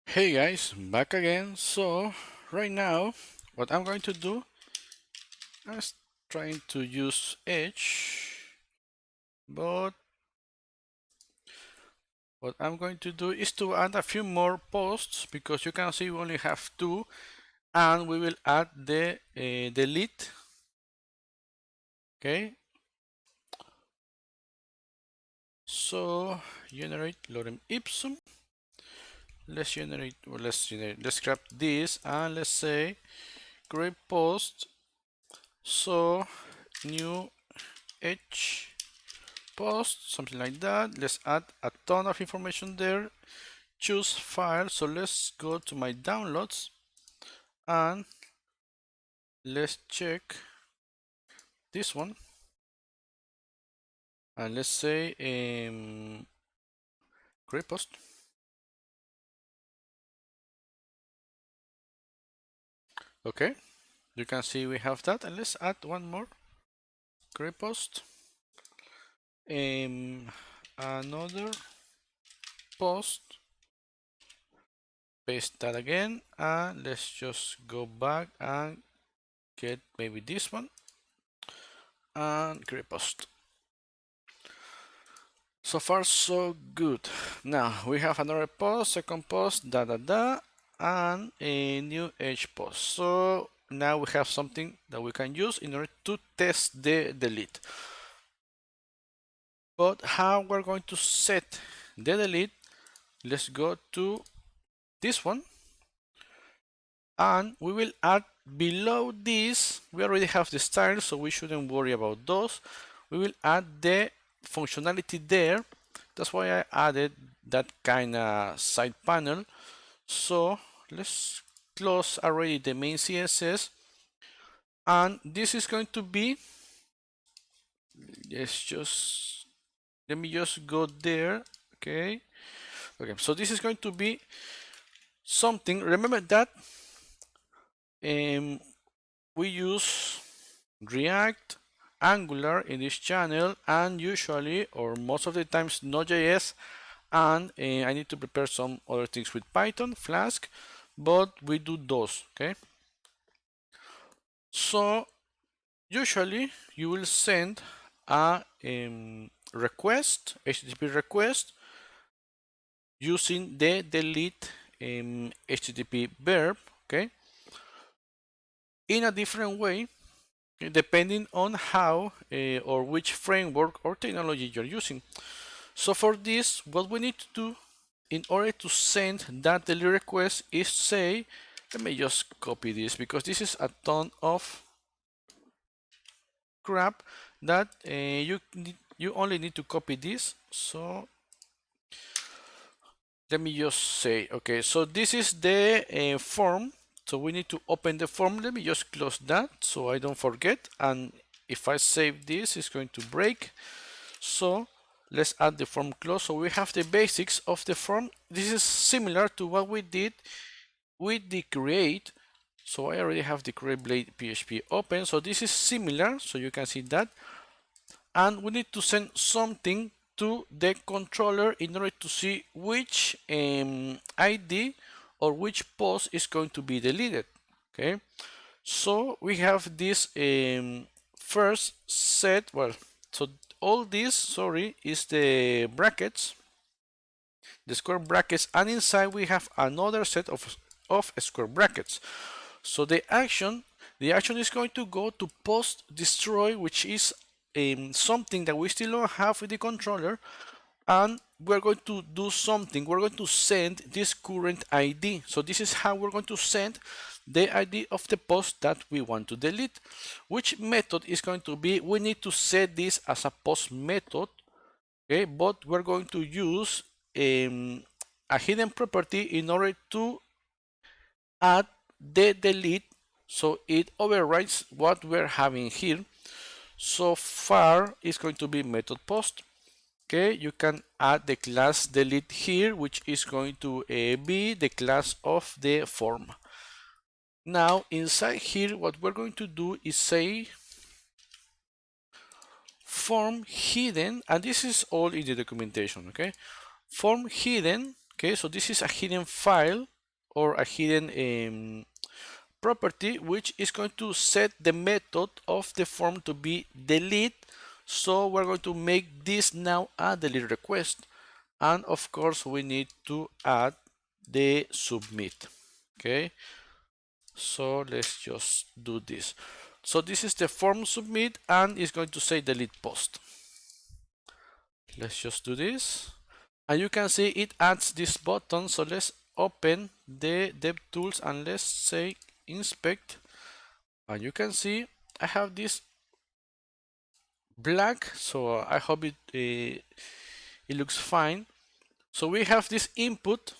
Hey guys, back again. So right now what I'm going to do is trying to use Edge, but what I'm going to do is to add a few more posts because you can see we only have two, and we will add the delete. Okay, so generate lorem ipsum. Let's grab this and let's say create post. So new Edge post, something like that. Let's add a ton of information there. Choose file. So let's go to my downloads and let's check this one. And let's say create post. Okay, you can see we have that. And let's add one more create post. Another post. Paste that again, and let's just go back and get maybe this one and create post. So far so good. Now we have another post, second post, and a new edge post. So now we have something that we can use in order to test the delete. But how we're going to set the delete? Let's go to this one, and we will add below this. We already have the style, so we shouldn't worry about those. We will add the functionality there. That's why I added that kind of side panel. So let's close already the main CSS, and this is going to be, let me just go there. Okay, so this is going to be something. Remember that we use React, Angular in this channel, and usually, or most of the times, Node.js, and I need to prepare some other things with Python, Flask, but we do those. Okay, so usually you will send a request, HTTP request, using the delete HTTP verb, okay, in a different way, depending on how or which framework or technology you're using. So for this, what we need to do in order to send that delete request is say, let me just copy this because this is a ton of crap that you only need to copy this. So let me just say, okay, so this is the form. So we need to open the form. Let me just close that so I don't forget. And if I save this, it's going to break. So let's add the form close. So we have the basics of the form. This is similar to what we did with the create. So I already have the create blade PHP open. So this is similar. So you can see that. And we need to send something to the controller in order to see which ID or which post is going to be deleted. Okay, so we have this first set. Well, so all this, sorry, is the brackets, the square brackets, and inside we have another set of square brackets. So the action is going to go to post destroy, which is something that we still don't have with the controller, and we're going to do something. We're going to send this current ID. So this is how we're going to send the ID of the post that we want to delete. Which method is going to be, we need to set this as a post method, okay, but we're going to use a hidden property in order to add the delete, so it overrides what we're having here. So far it's going to be method post. Okay, you can add the class delete here, which is going to be the class of the form. Now inside here, what we're going to do is say form hidden, and this is all in the documentation. Okay, form hidden. Okay, so this is a hidden file. or a hidden property, which is going to set the method of the form to be delete. So we're going to make this now a delete request. And of course, we need to add the submit. Okay, so let's just do this. So this is the form submit, and it's going to say delete post. Let's just do this. And you can see it adds this button. So let's open the DevTools and let's say inspect. And you can see I have this black, so I hope it looks fine. So we have this input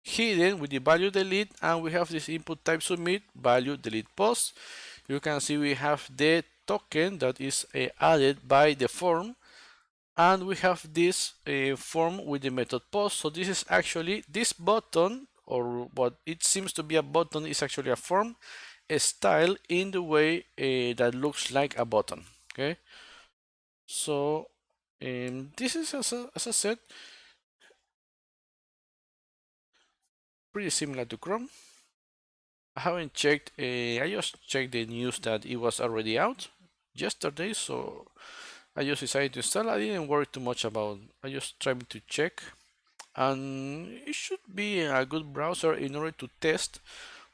hidden with the value delete, and we have this input type submit value delete post. You can see we have the token that is added by the form, and we have this form with the method post. So this is actually this button, or what it seems to be a button, is actually a form style in the way that looks like a button. Okay, so this is, as I said, pretty similar to Chrome. I haven't checked, I just checked the news that it was already out yesterday, so I just decided to install. I didn't worry too much about, I just tried to check, and it should be a good browser in order to test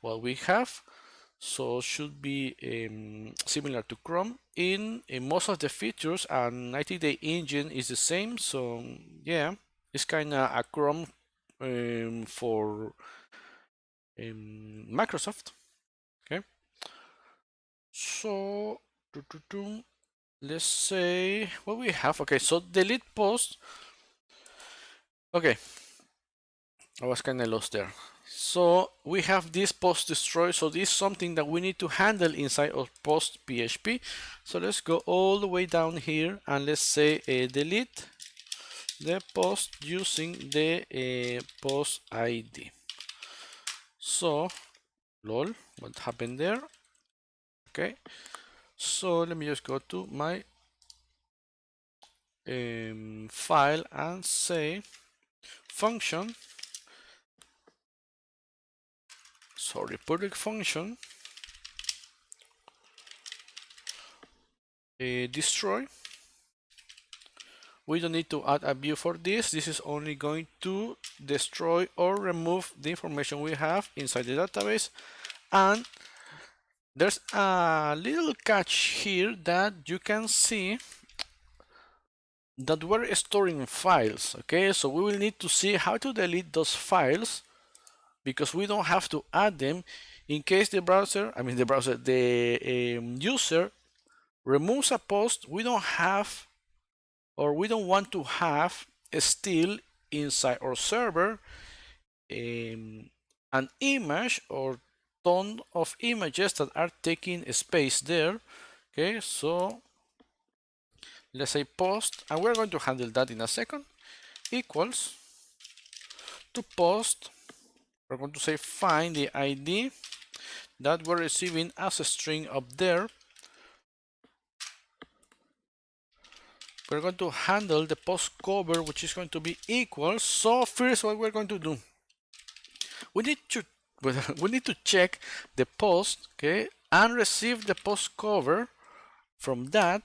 what we have. So should be similar to Chrome in most of the features, and I think the engine is the same. So yeah, it's kind of a Chrome for Microsoft. Okay, so let's say what we have. Okay, so delete post. Okay, I was kind of lost there. So we have this post destroy. So this is something that we need to handle inside of post PHP. So let's go all the way down here and let's say delete the post using the post ID. So lol, what happened there? Okay, so let me just go to my file and say function, sorry, public function destroy. We don't need to add a view for this. This is only going to destroy or remove the information we have inside the database. And there's a little catch here that you can see that we're storing files. Okay, so we will need to see how to delete those files, because we don't have to add them in case the user removes a post. We don't have, or we don't want to have still inside our server an image or ton of images that are taking space there. Okay, so let's say post, and we're going to handle that in a second, equals to post. We're going to say find the ID that we're receiving as a string up there. We're going to handle the post cover, which is going to be equals. So first, what we're going to do, we need to check the post, okay, and receive the post cover from that,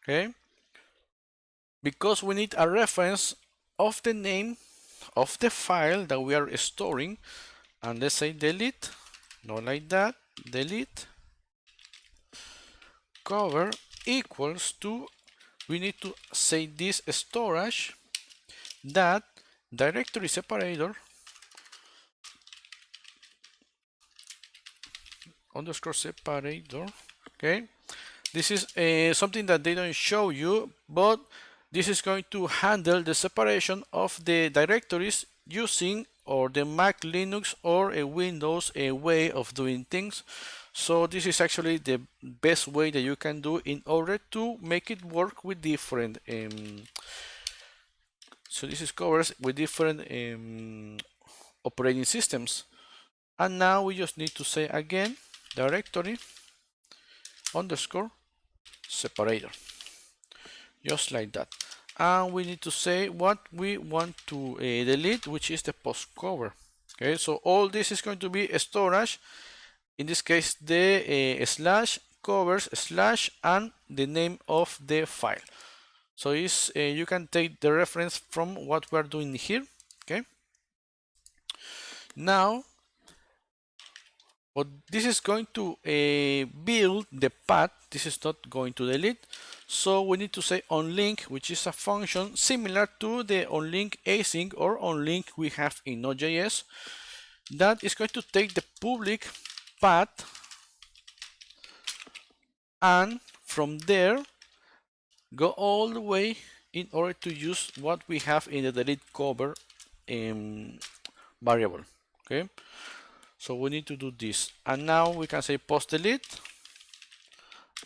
okay, because we need a reference of the name of the file that we are storing. And let's say delete, not like that, delete cover equals to, we need to say this storage that directory separator underscore separator. Okay, this is something that they don't show you, but this is going to handle the separation of the directories using or the Mac, Linux, or a Windows way of doing things. So this is actually the best way that you can do in order to make it work with different so this is covers with different operating systems. And now we just need to say again directory underscore separator, just like that. and we need to say what we want to delete, which is the post cover. Okay, so all this is going to be storage. In this case, the slash covers slash and the name of the file. So it's, you can take the reference from what we're doing here. Okay. Now, but this is going to build the path. This is not going to delete. So we need to say onLink, which is a function similar to the onLink async or onLink we have in Node.js. That is going to take the public path and from there go all the way in order to use what we have in the delete cover variable. Okay. So we need to do this, and now we can say post delete,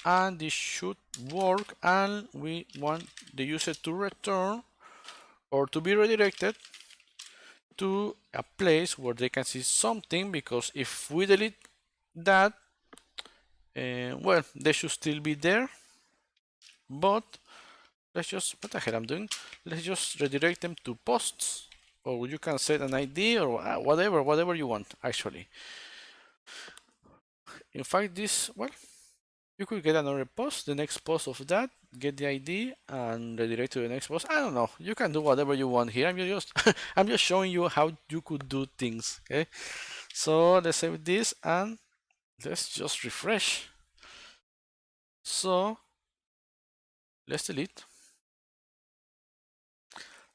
and this should work, and we want the user to return or to be redirected to a place where they can see something, because if we delete that, well, they should still be there, but let's just, what the hell I'm doing, let's just redirect them to posts, or you can set an ID or whatever you want actually. In fact, this, well, you could get another post, the next post of that, get the ID and redirect to the next post. I don't know. You can do whatever you want here. I'm just I'm just showing you how you could do things. Okay. So let's save this and let's just refresh. So let's delete.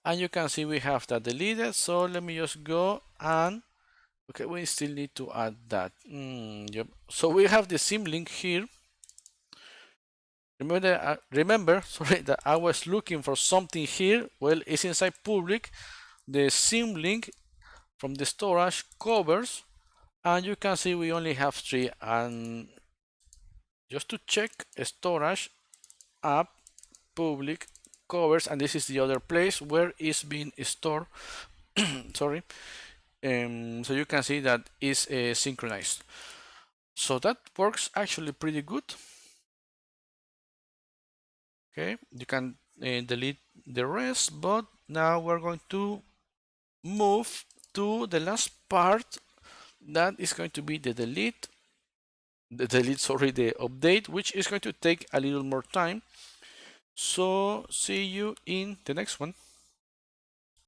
And you can see we have that deleted. So let me just go and okay, we still need to add that. Yep. So we have the symlink here. Remember, sorry, that I was looking for something here. Well, it's inside public. The symlink from the storage covers, and you can see we only have 3. And just to check, storage, app, public, covers, and this is the other place where it's being stored. Sorry. So you can see that is synchronized. So that works actually pretty good. Okay, you can delete the rest, but now we're going to move to the last part, that is going to be the sorry, the update, which is going to take a little more time. So see you in the next one.